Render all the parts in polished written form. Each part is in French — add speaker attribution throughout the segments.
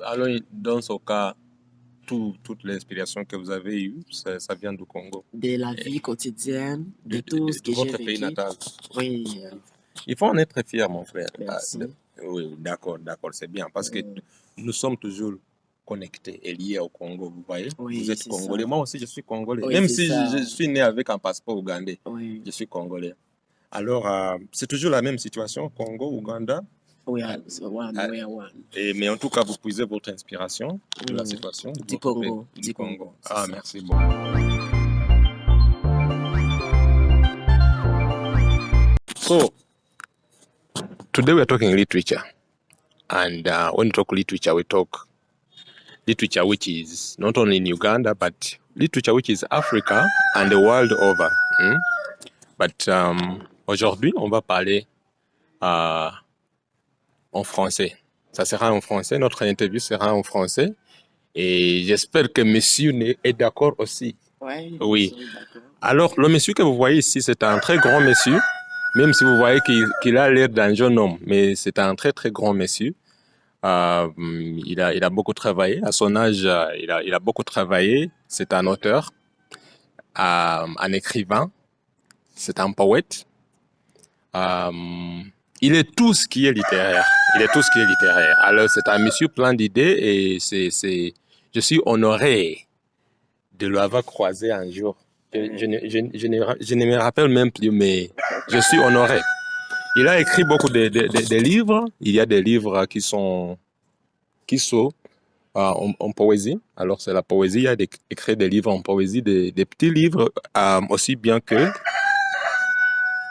Speaker 1: alors, dans ce cas, toute l'inspiration que vous avez eue, ça vient du Congo.
Speaker 2: De la vie quotidienne, de tout ce que j'ai
Speaker 1: votre pays
Speaker 2: vécu.
Speaker 1: natal.
Speaker 2: Oui.
Speaker 1: Il faut en être fier, mon frère.
Speaker 2: Merci.
Speaker 1: Oui, d'accord, c'est bien. Parce que nous sommes toujours connectés et liés au Congo, vous voyez.
Speaker 2: Oui,
Speaker 1: vous êtes Congolais.
Speaker 2: ça.
Speaker 1: Moi aussi, je suis Congolais.
Speaker 2: Oui,
Speaker 1: Même
Speaker 2: c'est
Speaker 1: si
Speaker 2: ça.
Speaker 1: je suis né avec un passeport ougandais,
Speaker 2: Oui.
Speaker 1: je suis Congolais. Alors, c'est toujours la même situation, Congo, Ouganda.
Speaker 2: We are one.
Speaker 1: Mais en tout cas, vous puisez votre inspiration de la situation
Speaker 2: du Congo.
Speaker 1: Du Congo.
Speaker 2: Ça.
Speaker 1: Merci beaucoup. So, today we are talking literature. And when we talk literature, we talk literature which is not only in Uganda, but literature which is Africa and the world over. But aujourd'hui, on va parler en français. Ça sera en français, notre interview sera en français. Et j'espère que monsieur est d'accord aussi. Oui. Alors, le monsieur que vous voyez ici, c'est un très grand monsieur. Même si vous voyez qu'il a l'air d'un jeune homme, mais c'est un très très grand monsieur. Il a beaucoup travaillé. À son âge, il a beaucoup travaillé. C'est un auteur, un écrivain, c'est un poète. Il est tout ce qui est littéraire. Alors, c'est un monsieur plein d'idées et je suis honoré de l'avoir croisé un jour. Je ne me rappelle même plus, mais je suis honoré. Il a écrit beaucoup de livres. Il y a des livres qui sont en poésie. Alors, c'est la poésie. Il y a écrit des livres en poésie, des petits livres, aussi bien que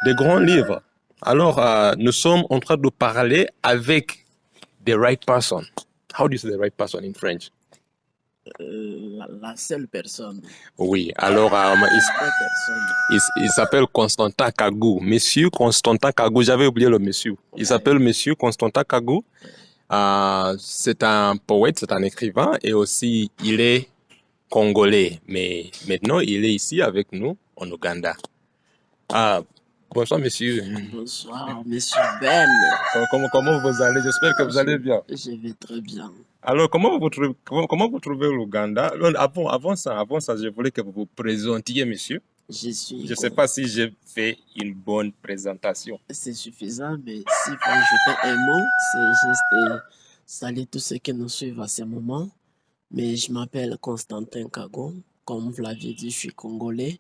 Speaker 1: des grands livres. Alors, nous sommes en train de parler avec the right person. How do you say the right person in French?
Speaker 2: La seule personne.
Speaker 1: Oui, alors il s'appelle Constantin Kagou. Monsieur Constantin Kagou, j'avais oublié le monsieur. Il s'appelle Monsieur Constantin Kagou. C'est un poète, c'est un écrivain et aussi il est congolais. Mais maintenant, il est ici avec nous en Ouganda. Bonsoir, monsieur.
Speaker 2: Bonsoir, monsieur Ben.
Speaker 1: Comment vous allez? J'espère que vous allez bien.
Speaker 2: Je vais très bien.
Speaker 1: Alors, comment vous trouvez l'Ouganda? Avant ça, je voulais que vous vous présentiez, monsieur. Je ne sais pas si j'ai fait une bonne présentation.
Speaker 2: C'est suffisant, mais s'il faut ajouter un mot, c'est juste saluer tous ceux qui nous suivent à ce moment. Mais je m'appelle Constantin Kago. Comme vous l'aviez dit, je suis congolais.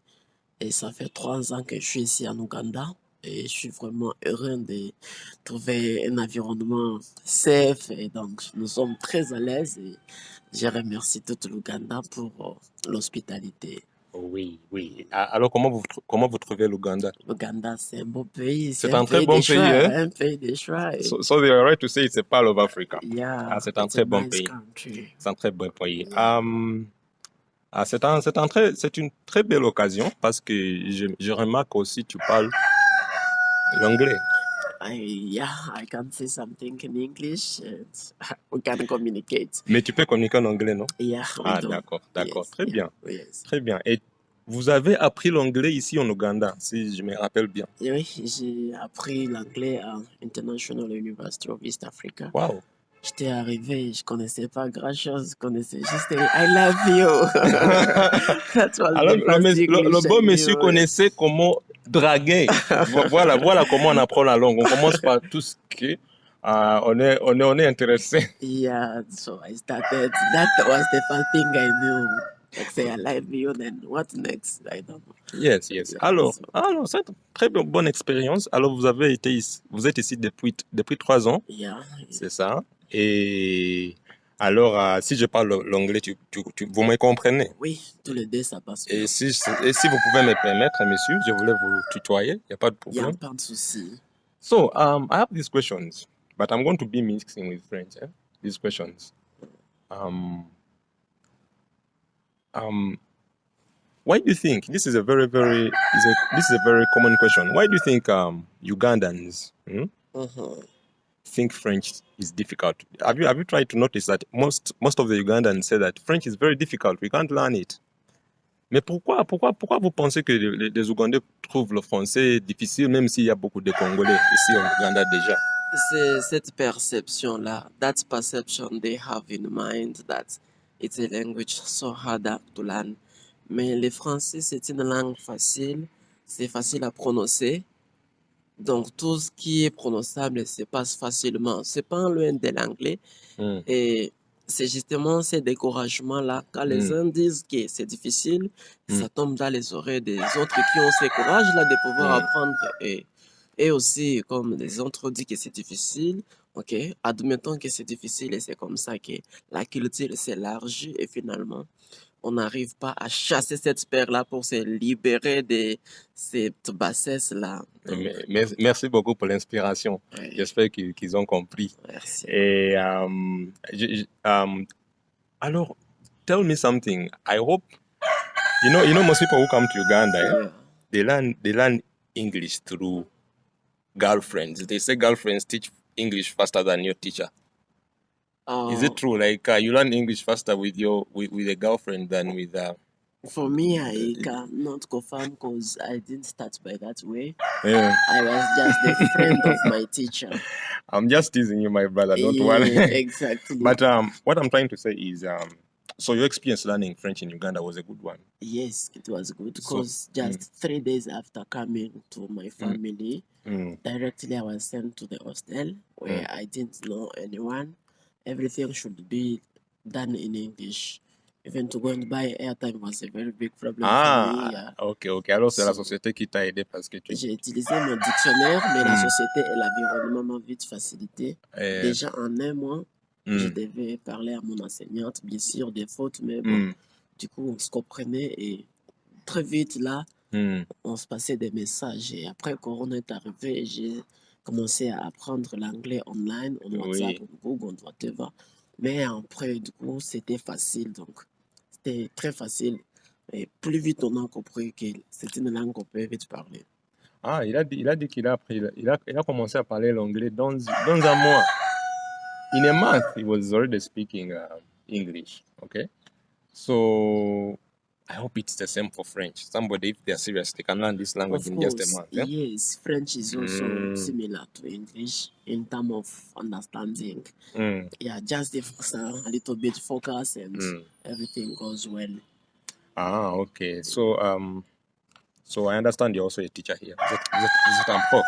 Speaker 2: Et ça fait 3 ans que je suis ici en Ouganda. Et je suis vraiment heureux de trouver un environnement safe. Et donc, nous sommes très à l'aise. Et je remercie tout l'Ouganda pour l'hospitalité.
Speaker 1: Oui. Alors, comment vous trouvez l'Ouganda?
Speaker 2: L'Ouganda, c'est un beau pays.
Speaker 1: C'est un très bon pays.
Speaker 2: Un pays de choix.
Speaker 1: So they are right to say it's a part of Africa.
Speaker 2: Yeah,
Speaker 1: c'est un très bon pays. C'est un très bon pays. C'est une très belle occasion parce que je remarque aussi tu parles l'anglais.
Speaker 2: I can say something in English. We can communicate.
Speaker 1: Mais tu peux communiquer en anglais, non?
Speaker 2: Yeah.
Speaker 1: D'accord.
Speaker 2: Yes,
Speaker 1: Très bien.
Speaker 2: Yes.
Speaker 1: Très bien. Et vous avez appris l'anglais ici en Ouganda, si je me rappelle bien.
Speaker 2: Oui, j'ai appris l'anglais à International University of East Africa.
Speaker 1: Wow.
Speaker 2: J'étais arrivé, je connaissais pas grand-chose, je connaissais juste I love you.
Speaker 1: Alors, le bon monsieur connaissait comment draguer. voilà comment on apprend la langue. On commence par tout ce qui on est intéressé.
Speaker 2: Yeah, so I started. That was the first thing I knew. Like say I love you, then what next? I don't know.
Speaker 1: Yes. Alors, c'est une très bonne expérience. Alors, vous êtes ici depuis 3 ans.
Speaker 2: Yeah.
Speaker 1: C'est ça. Et alors, si je parle l'anglais, vous me comprenez?
Speaker 2: Oui, tous les deux, ça passe bien.
Speaker 1: Et si vous pouvez me permettre, monsieur, je voulais vous tutoyer. Il n'y a pas de problème.
Speaker 2: Il n'y a pas de souci.
Speaker 1: So, I have these questions, but I'm going to be mixing with French. These questions. Why do you think this is a very common question? Why do you think Ugandans think French is difficult? Have you tried to notice that most of the Ugandans say that French is very difficult, we can't learn it? Mais pourquoi vous pensez que les Ougandais trouvent le français difficile, même s'il y a beaucoup de Congolais ici en Ouganda déjà?
Speaker 2: C'est cette perception-là, that perception they have in mind that it's a language so hard to learn. Mais le français, c'est une langue facile, c'est facile à prononcer. Donc, tout ce qui est prononçable se passe facilement. C'est pas loin de l'anglais.
Speaker 1: Hmm.
Speaker 2: Et c'est justement ces découragements-là. Quand les uns disent que c'est difficile, ça tombe dans les oreilles des autres qui ont ce courage-là de pouvoir apprendre. Et aussi, comme les autres disent que c'est difficile, ok, admettons que c'est difficile et c'est comme ça que la culture s'élargit et finalement, on n'arrive pas à chasser cette paire-là pour se libérer de cette bassesse-là.
Speaker 1: Merci beaucoup pour l'inspiration.
Speaker 2: Ouais.
Speaker 1: J'espère qu'ils ont compris.
Speaker 2: Merci.
Speaker 1: Et alors, tell me something. I hope you know most people who come to Uganda, they learn English through girlfriends. They say girlfriends teach English faster than your teacher. Is it true? Like you learn English faster with a girlfriend than with
Speaker 2: For me, I cannot confirm because I didn't start by that way.
Speaker 1: Yeah.
Speaker 2: I was just the friend of my teacher.
Speaker 1: I'm just teasing you, my brother, not
Speaker 2: Yeah,
Speaker 1: one.
Speaker 2: exactly.
Speaker 1: But what I'm trying to say is, so your experience learning French in Uganda was a good one.
Speaker 2: Yes, it was good because just 3 days after coming to my family, directly I was sent to the hostel where I didn't know anyone. Everything should be done in English. Even to go and buy airtime was a very big problem for me. Yeah.
Speaker 1: Ok. Alors c'est la société qui t'a aidé parce que
Speaker 2: J'ai utilisé mon dictionnaire, mais la société et l'environnement m'ont vite facilité. Déjà en un mois, je devais parler à mon enseignante, bien sûr, des fautes, mais bon, du coup, on se comprenait et très vite là, on se passait des messages. Et après, Corona est arrivé, j'ai commencé à apprendre l'anglais online, en WhatsApp, en Google, whatever. Mais après, du coup, c'était facile, donc c'était très facile. Et plus vite on a compris que c'est une langue qu'on peut vite parler.
Speaker 1: Ah, il a dit qu'il a appris, il a commencé à parler l'anglais dans un mois. In a month, he was already speaking English. Okay, so I hope it's the same for French. Somebody, if they're serious, they can learn this language in just a month. Yeah?
Speaker 2: Yes, French is also similar to English in terms of understanding. Yeah, just a little bit focus and everything goes well.
Speaker 1: Ah, okay. So I understand you're also a teacher here. Vous êtes un prof.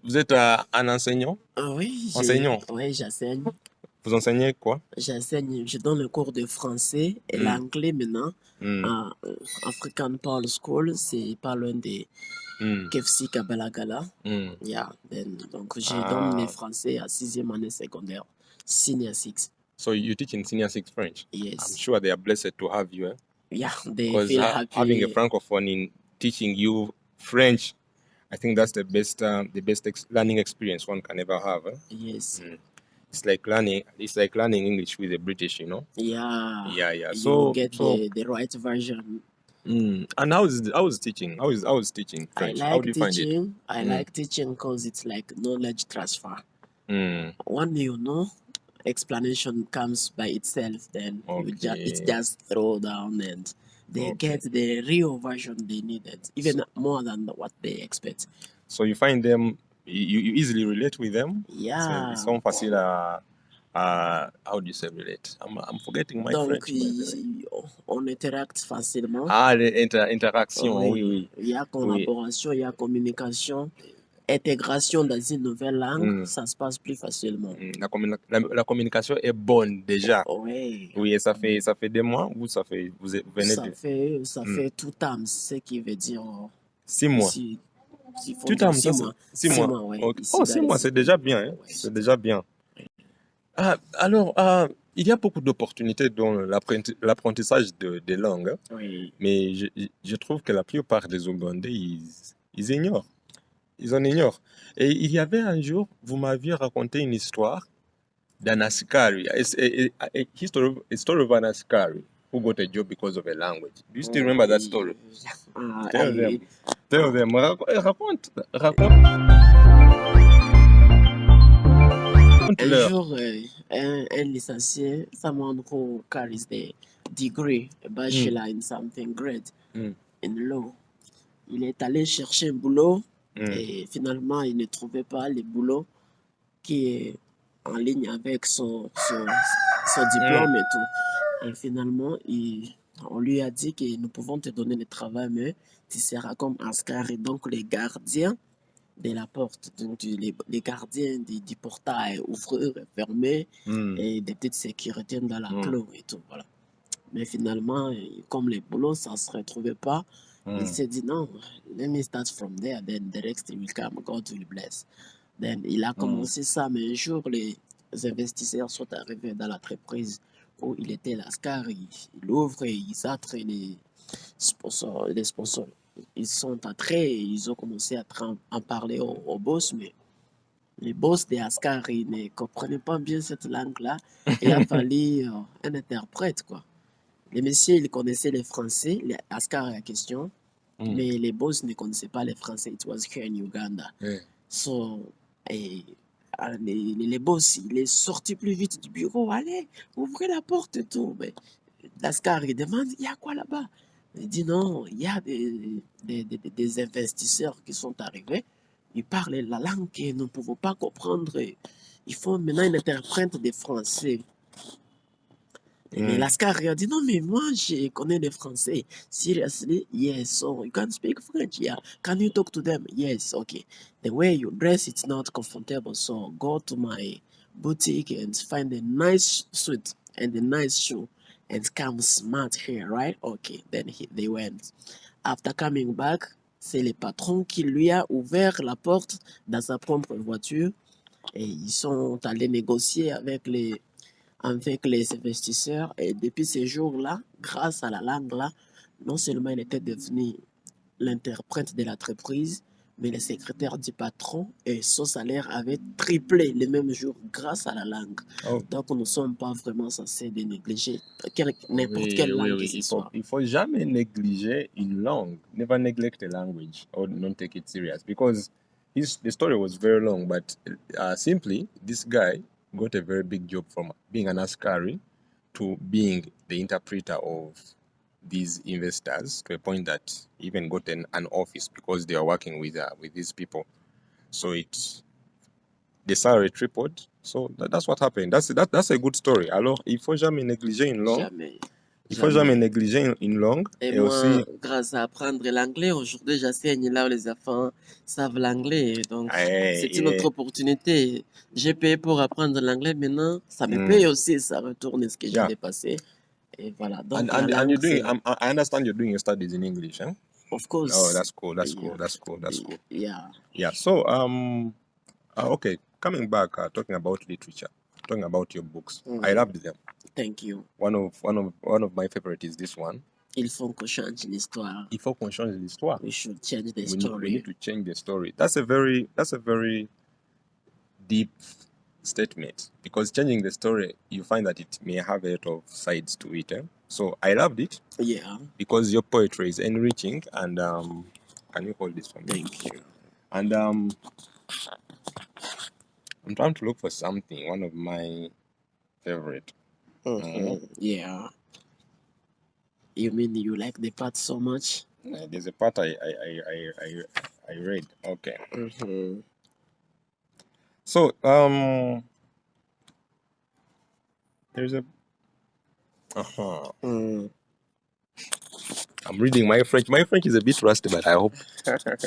Speaker 1: Vous êtes un enseignant?
Speaker 2: Oui,
Speaker 1: enseignant.
Speaker 2: Oui, j'enseigne.
Speaker 1: Vous enseignez quoi?
Speaker 2: J'enseigne, je donne le cours de français et l'anglais maintenant à African Pearl School, c'est pas loin de KFC Kabalagala. Yeah, donc je donne le français à 6e année secondaire, senior 6.
Speaker 1: So you teach in senior 6 French?
Speaker 2: Yes.
Speaker 1: I'm sure they are blessed to have you.
Speaker 2: Yeah, they feel happy.
Speaker 1: Having a francophone in teaching you French, I think that's the best learning experience one can ever have.
Speaker 2: Yes.
Speaker 1: It's like learning English with a British, you know.
Speaker 2: Yeah.
Speaker 1: So
Speaker 2: you get the right version.
Speaker 1: And how is teaching? How is teaching French? How do you find it?
Speaker 2: I like teaching because it's like knowledge transfer. When you know, explanation comes by itself. Then it's just throw down and they get the real version they needed, even more than what they expect.
Speaker 1: So you find them, you easily relate with them?
Speaker 2: Yeah.
Speaker 1: Ils sont faciles à how do you say relate? I'm forgetting my
Speaker 2: Donc,
Speaker 1: French.
Speaker 2: on interacte facilement.
Speaker 1: Ah, l'interaction, oui.
Speaker 2: Il y a collaboration, il y a communication. Intégration dans une nouvelle langue, ça se passe plus facilement.
Speaker 1: La communication est bonne déjà.
Speaker 2: Oui.
Speaker 1: Oui, et ça fait des mois ou ça fait vous venez
Speaker 2: ça fait tout âme, ce qui veut dire
Speaker 1: 6 mois. Tout âme, 6 mois. 6 mois, ouais. Okay. 6 mois, c'est déjà bien. Hein? Ouais. C'est déjà bien. Alors, il y a beaucoup d'opportunités dans l'apprentissage des langues.
Speaker 2: Oui.
Speaker 1: Mais je trouve que la plupart des Ougandais, ils ignorent. Ils en ignorent. Et il y avait un jour, vous m'aviez raconté une histoire d'un askari, a story of an askari who got a job because of a language. Do you still remember that story? Tell them. Raconte.
Speaker 2: Un jour, un licencié, someone who carries the degree, a bachelor in something great, in law, il est allé chercher un boulot Et finalement, il ne trouvait pas le boulot qui est en ligne avec son diplôme et tout. Et finalement, on lui a dit que nous pouvons te donner le travail, mais tu seras comme Ascar. Et donc, les gardiens de la porte, donc les gardiens du portail, ouvreurs et fermés, et des petites sécurités dans la clos et tout. Voilà. Mais finalement, comme les boulots, ça ne se retrouvait pas, il s'est dit non, let me start from there, then the next will come, God will bless. Then, il a commencé ça, mais un jour, les investisseurs sont arrivés dans l'entreprise où il était l'ascar, il ouvre et ils attrent les sponsors. Ils sont entrés et ils ont commencé à en parler au boss, mais les boss des Ascar, ils ne comprenaient pas bien cette langue-là. Il a fallu un interprète, quoi. Les messieurs, ils connaissaient les Français, les Ascar à la question, mais les boss ne connaissaient pas les Français. It was here in Uganda. So, et, les boss, il est sorti plus vite du bureau. Allez, ouvrez la porte et tout. Mais l'Ascar, il demande, il y a quoi là-bas? Il dit non, il y a des investisseurs qui sont arrivés. Ils parlent la langue que nous ne pouvons pas comprendre. Il faut maintenant une interprète des Français. Mais l'ascar a dit non, mais moi je connais les Français. Seriously, yes. So you can speak French, yeah. Can you talk to them? Yes, okay. The way you dress, it's not comfortable. So go to my boutique and find a nice suit and a nice shoe and come smart here, right? Okay. Then they went. After coming back, c'est le patron qui lui a ouvert la porte dans sa propre voiture et ils sont allés négocier avec les investisseurs. Et depuis ces jours-là, grâce à la langue-là, non seulement il était devenu l'interprète de l'entreprise, mais le secrétaire du patron et son salaire avait triplé le même jour grâce à la langue. Donc, nous ne sommes pas vraiment censés de négliger n'importe quelle langue que ce soit.
Speaker 1: Il faut jamais négliger une langue. Never neglect a language or don't take it serious because the story was very long, but simply this guy got a very big job from being an askari to being the interpreter of these investors to a point that he even got an office because they are working with these people. So the salary tripled. So that's what happened. That's a good story. Alors, il faut jamais négliger une langue.
Speaker 2: Jamais.
Speaker 1: Il faut jamais négliger une langue.
Speaker 2: Et moi, aussi, grâce à apprendre l'anglais, aujourd'hui, j'enseigne là où les enfants savent l'anglais. Donc, c'est une autre opportunité. J'ai payé pour apprendre l'anglais. Maintenant, ça me paye aussi. Ça retourne ce que j'ai dépassé. Et voilà. Donc,
Speaker 1: and you're doing, I understand you're doing your studies in English, huh?
Speaker 2: Of course.
Speaker 1: Oh, that's cool. That's cool. That's cool. That's cool.
Speaker 2: Yeah.
Speaker 1: Yeah. So, okay. Coming back, talking about literature, talking about your books, I loved them.
Speaker 2: Thank you.
Speaker 1: One of my favorite is this one.
Speaker 2: Il faut qu'on change l'histoire.
Speaker 1: Il faut qu'on change l'histoire.
Speaker 2: We should change the story.
Speaker 1: We need to change the story. That's a very deep statement because changing the story, you find that it may have a lot of sides to it. So I loved it.
Speaker 2: Yeah.
Speaker 1: Because your poetry is enriching and can you hold this for me?
Speaker 2: Thank you.
Speaker 1: And I'm trying to look for something. One of my favorite.
Speaker 2: Yeah. You mean you like the part so much?
Speaker 1: There's a part I read. Okay. So there's a. I'm reading my French. My French is a bit rusty, but I hope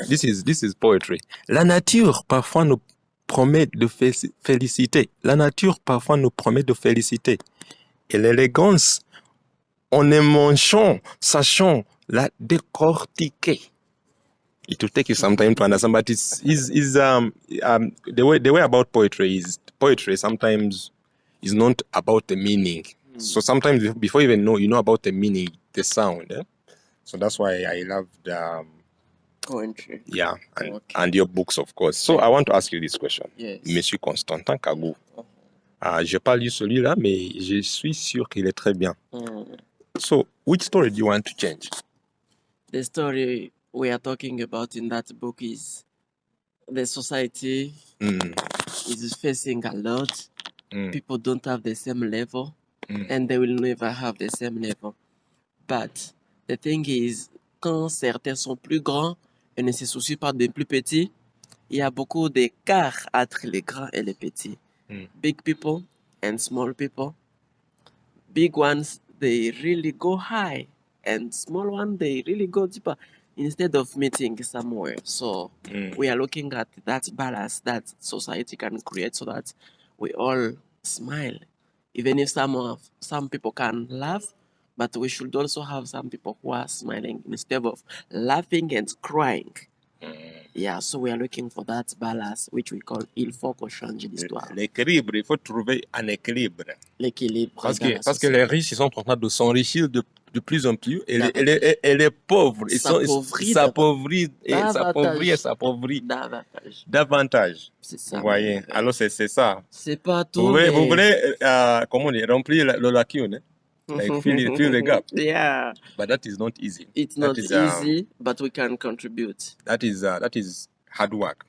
Speaker 1: this is poetry. La nature parfois nous promet de féliciter. La nature parfois nous promet de féliciter. Et l'élégance, en émanchant, sachant la décortiquer. It will take you some time to understand, but the way about poetry is poetry sometimes is not about the meaning. So sometimes before you even know about the meaning, the sound. So that's why I love the
Speaker 2: poetry.
Speaker 1: Yeah, and your books, of course. So I want to ask you this question.
Speaker 2: Yes.
Speaker 1: Monsieur Constantin Kagou. Je n'ai pas lu celui-là, mais je suis sûr qu'il est très bien. So, which story do you want to change?
Speaker 2: The story we are talking about in that book is the society is facing a lot. People don't have the same level, and they will never have the same level. But the thing is, quand certains sont plus grands, et ne se soucie pas des plus petits, il y a beaucoup d'écart entre les grands et les petits. Big people and small people. Big ones, they really go high, and small ones, they really go deeper instead of meeting somewhere. So we are looking at that balance that society can create so that we all smile. Even if some people can laugh, but we should also have some people who are smiling instead of laughing and crying. Yeah, so we are looking for that balance, which we call il faut qu'on change l'histoire.
Speaker 1: L'équilibre, il faut trouver un équilibre.
Speaker 2: L'équilibre.
Speaker 1: Parce que les riches, ils sont en train de s'enrichir de plus en plus, et les pauvres, ils s'appauvrit davantage.
Speaker 2: C'est ça.
Speaker 1: Vous voyez, alors c'est ça.
Speaker 2: C'est pas tout.
Speaker 1: Vous voulez comment dire, remplir le lacune, like fill the gap.
Speaker 2: Yeah.
Speaker 1: But that is not easy.
Speaker 2: It's not easy, but we can contribute.
Speaker 1: That is hard work.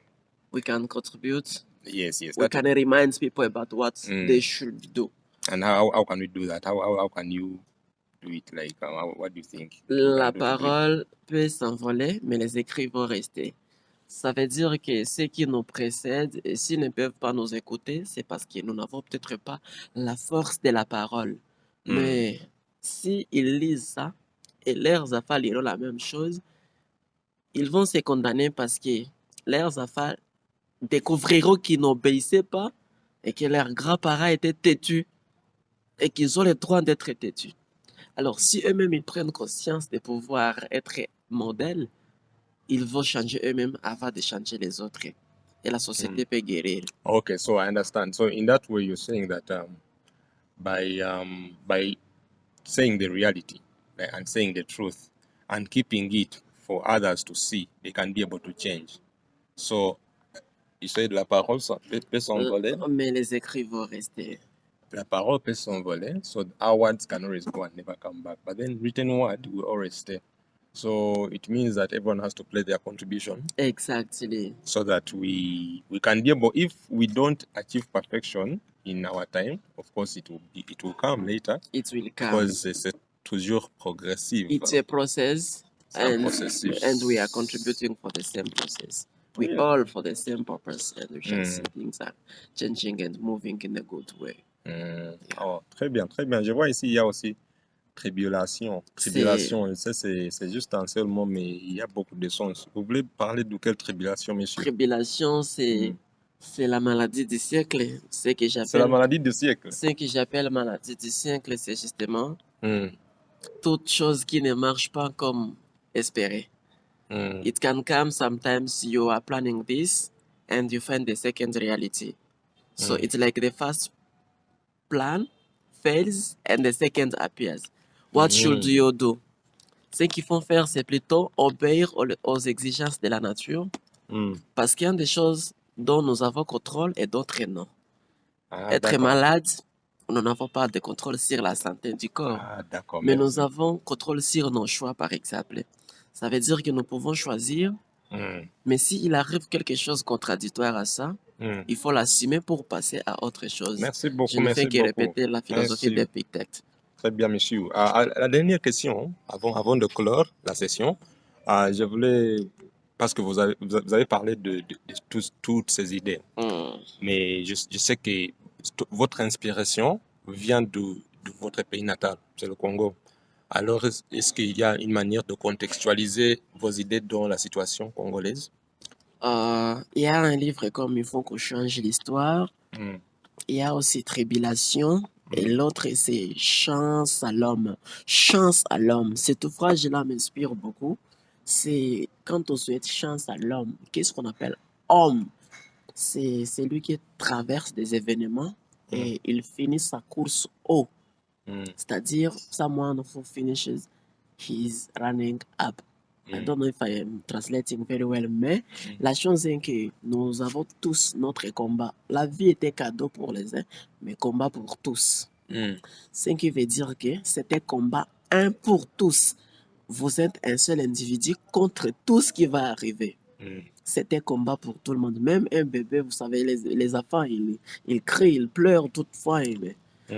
Speaker 2: We can contribute.
Speaker 1: Yes.
Speaker 2: We can remind people about what they should do.
Speaker 1: And how can we do that? How can you do it? Like, what do you think?
Speaker 2: La parole peut s'envoler, mais les écrits vont rester. Ça veut dire que ceux qui nous précèdent, et s'ils ne peuvent pas nous écouter, c'est parce que nous n'avons peut-être pas la force de la parole. Mais s'ils lisent ça, et leurs affaires liront la même chose, ils vont se condamner parce que leurs affaires découvriront qu'ils n'obéissaient pas et que leurs grands-parents étaient têtus et qu'ils ont le droit d'être têtus. Alors, si eux-mêmes ils prennent conscience de pouvoir être modèles, ils vont changer eux-mêmes avant de changer les autres. Et la société peut guérir.
Speaker 1: Okay, so I understand. So in that way, you're saying that by saying the reality and saying the truth and keeping it for others to see, they can be able to change. So, you said la parole peut s'envoler.
Speaker 2: Mais les écrits vont rester.
Speaker 1: La parole peut s'envoler, so our words can always go and never come back. But then written word will always stay. So it means that everyone has to play their contribution.
Speaker 2: Exactly.
Speaker 1: So that we can be able, if we don't achieve perfection in our time, of course it will come later.
Speaker 2: It will come.
Speaker 1: Because c'est toujours progressif.
Speaker 2: It's a process. And we are contributing for the same process. We all for the same purpose, and we shall see things are changing and moving in a good way.
Speaker 1: Oh, très bien, très bien. Je vois ici, il y a aussi tribulation. Tribulation, c'est juste un seul mot, mais il y a beaucoup de sens. Vous voulez parler de quelle tribulation, monsieur?
Speaker 2: Tribulation, c'est la maladie du siècle. C'est
Speaker 1: la maladie du siècle.
Speaker 2: Ce que j'appelle maladie du siècle, c'est justement toute chose qui ne marche pas comme espéré. It can come sometimes you are planning this and you find the second reality. So it's like the first plan fails and the second appears. What should you do? Ce qu'il faut faire, c'est plutôt obéir aux exigences de la nature parce qu'il y a des choses dont nous avons contrôle et d'autres non. Être malade, nous n'avons pas de contrôle sur la santé du corps. Mais nous avons contrôle sur nos choix, par exemple. Ça veut dire que nous pouvons choisir, mais s'il arrive quelque chose de contradictoire à ça, il faut l'assumer pour passer à autre chose.
Speaker 1: Merci beaucoup.
Speaker 2: Je ne fais que répéter la philosophie d'Épictète.
Speaker 1: Très bien, monsieur. La dernière question, avant de clore la session, je voulais, parce que vous avez parlé de toutes ces idées, mais je sais que votre inspiration vient de votre pays natal, c'est le Congo. Alors, est-ce qu'il y a une manière de contextualiser vos idées dans la situation congolaise?
Speaker 2: Il y a un livre comme Il faut qu'on change l'histoire. Il y a aussi Tribulation. Et l'autre, c'est Chance à l'homme. Chance à l'homme. Cet ouvrage-là m'inspire beaucoup. C'est quand on souhaite chance à l'homme. Qu'est-ce qu'on appelle homme? C'est celui qui traverse des événements et il finit sa course haut. C'est-à-dire, someone who finishes his running up. I don't know if I am translating very well, mais la chose est que nous avons tous notre combat. La vie était cadeau pour les uns, mais combat pour tous. Ce qui veut dire que c'était combat un pour tous. Vous êtes un seul individu contre tout ce qui va arriver. C'était combat pour tout le monde. Même un bébé, vous savez, les enfants, ils crient, ils pleurent toutefois.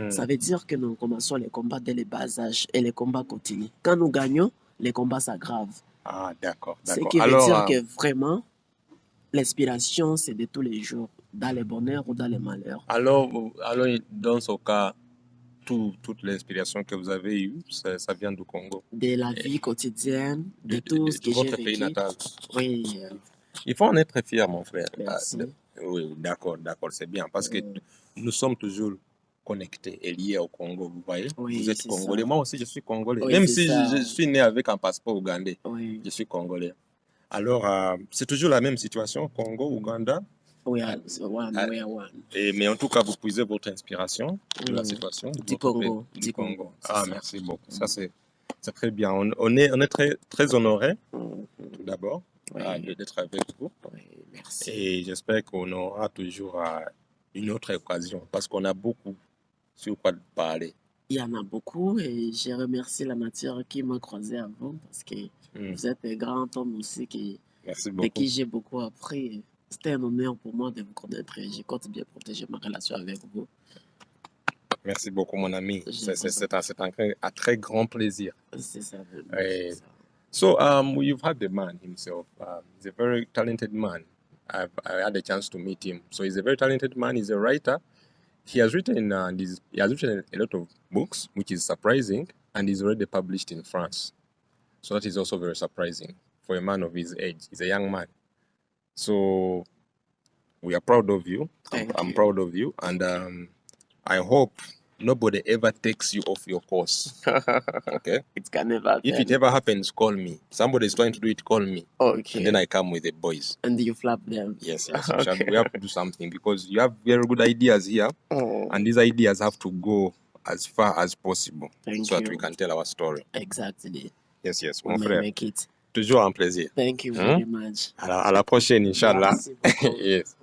Speaker 2: Ça veut dire que nous commençons les combats dès les bas âges et les combats continuent. Quand nous gagnons, les combats s'aggravent.
Speaker 1: Ah, d'accord,
Speaker 2: Ce
Speaker 1: d'accord.
Speaker 2: qui veut
Speaker 1: Alors,
Speaker 2: dire que vraiment, l'inspiration, c'est de tous les jours, dans les bonheurs ou dans les malheurs.
Speaker 1: alors, dans ce cas, toute l'inspiration que vous avez eue, ça vient du Congo,
Speaker 2: De la vie quotidienne, de tout ce
Speaker 1: de
Speaker 2: que j'ai
Speaker 1: votre pays
Speaker 2: vécu.
Speaker 1: natal.
Speaker 2: Oui,
Speaker 1: Il faut en être fier, mon frère.
Speaker 2: merci.
Speaker 1: Oui, d'accord, c'est bien. Parce que nous sommes toujours connectés et liés au Congo, vous voyez.
Speaker 2: Oui,
Speaker 1: Vous êtes
Speaker 2: c'est
Speaker 1: Congolais.
Speaker 2: ça.
Speaker 1: Moi aussi, je suis Congolais.
Speaker 2: Oui,
Speaker 1: Même
Speaker 2: c'est
Speaker 1: si
Speaker 2: ça.
Speaker 1: je suis né avec un passeport ougandais,
Speaker 2: Oui,
Speaker 1: je suis Congolais. Alors, c'est toujours la même situation, Congo, Ouganda.
Speaker 2: oui, c'est one,
Speaker 1: Ah,
Speaker 2: we are one.
Speaker 1: mais en tout cas, vous puisez votre inspiration de la situation de
Speaker 2: Du
Speaker 1: votre pays,
Speaker 2: Congo,
Speaker 1: du
Speaker 2: du
Speaker 1: Congo.
Speaker 2: Congo, c'est
Speaker 1: Ah,
Speaker 2: ça.
Speaker 1: merci beaucoup. Ça, c'est très bien. On est très, très honorés, tout d'abord,
Speaker 2: Oui,
Speaker 1: d'être avec vous.
Speaker 2: oui, merci.
Speaker 1: Et j'espère qu'on aura toujours une autre occasion parce qu'on a beaucoup sur quoi parler.
Speaker 2: Il y en a beaucoup et je remercie la nature qui m'a croisé avant parce que vous êtes un grand homme aussi
Speaker 1: Merci
Speaker 2: de
Speaker 1: beaucoup.
Speaker 2: qui j'ai beaucoup appris. C'était un honneur pour moi de vous connaître et je compte bien protéger ma relation avec vous.
Speaker 1: Merci beaucoup, mon ami.
Speaker 2: Je
Speaker 1: C'est
Speaker 2: vous en
Speaker 1: un très grand plaisir.
Speaker 2: C'est ça.
Speaker 1: Eh,
Speaker 2: c'est ça.
Speaker 1: So, you've had the man himself. He's a very talented man. I had a chance to meet him. So he's a very talented man. He's a writer. He has written a lot of books, which is surprising, and he's already published in France. So that is also very surprising for a man of his age. He's a young man. So we are proud of you. I'm proud of you, and I hope nobody ever takes you off your course. Okay?
Speaker 2: It can never happen.
Speaker 1: If it ever happens, call me. Somebody is trying to do it, call me.
Speaker 2: Okay.
Speaker 1: And then I come with the boys.
Speaker 2: And you flap them.
Speaker 1: Yes. We have to do something because you have very good ideas here, and these ideas have to go as far as possible so that we can tell our story.
Speaker 2: Exactly.
Speaker 1: Yes,
Speaker 2: We
Speaker 1: mon
Speaker 2: may
Speaker 1: frère.
Speaker 2: make it.
Speaker 1: Toujours un plaisir.
Speaker 2: Thank you very much.
Speaker 1: À la prochaine, Inch'Allah.
Speaker 2: Merci beaucoup.
Speaker 1: Yes.